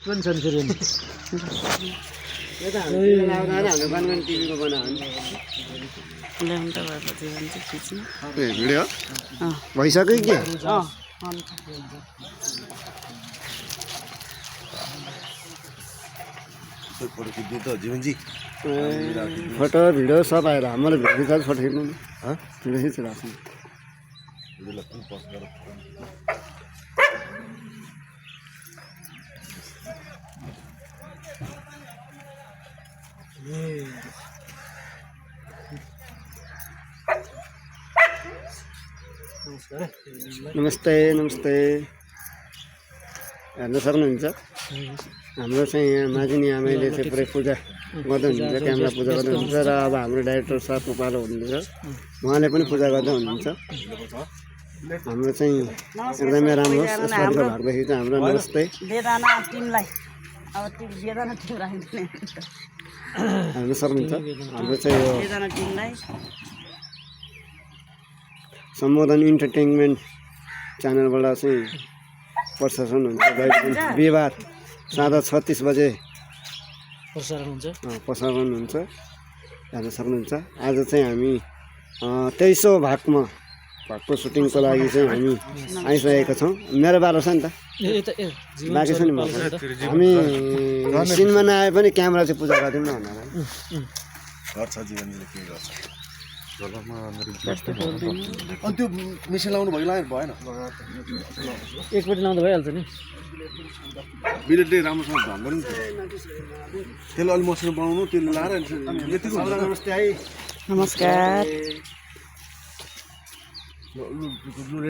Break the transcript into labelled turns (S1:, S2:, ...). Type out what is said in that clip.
S1: पनि छन् फेरि
S2: यो त हाम्रो गभर्नमेन्ट टिभीको बनायो
S3: ल्याउनु त भएपछि भन्छ खिच्नु
S2: ए भिडियो भइसक्यो के फोटो भिडियो सब आएर हाम्रो भिडियो फोटो खिच्नु भिडियो खिचिरहेको नमस्ते नमस्ते हेर्न सक्नुहुन्छ हाम्रो चाहिँ यहाँ माझिनी आमाले चाहिँ पुरै पूजा गर्दै हुनुहुन्छ क्यामेरा पूजा गर्दै हुनुहुन्छ र अब हाम्रो डाइरेक्टर साथमा पालो हुनुहुन्छ उहाँले पनि पूजा गर्दै हुनुहुन्छ हाम्रो चाहिँ एकदमै राम्रो यसपालिको भागदेखि चाहिँ हाम्रो नमस्ते
S3: वेदना टिमलाई अब वेदना टिम राखिदिने
S2: हेर्न सक्नुहुन्छ हाम्रो चाहिँ यो
S3: वेदना टिमलाई
S2: सम्बोधन इन्टरटेनमेन्ट च्यानलबाट चाहिँ प्रशासन हुन्छ बिहिबार साँझ 36 बजे प्रसारण हुन्छ हेर्न सक्नुहुन्छ आज चाहिँ हामी 23औं भागको सुटिङको लागि चाहिँ हामी आइसकेका छौँ मेरो बारो छ नि त बाँकी छ नि हामी सिनमा नआए पनि क्यामेरा चाहिँ पूजा गरिदिउँ न भनेर
S4: गर्छ जीवनले के गर्छ
S1: त्यो मिसिन लाउनु भएन एकपट्टि लाउँदा भइहाल्छ नि
S4: बिरेटले राम्रोसँग धन्दैन नि त्यसले अलि मसिनो बनाउनु त्यसले लाएर यतिको
S2: नमस्ते है
S3: नमस्कार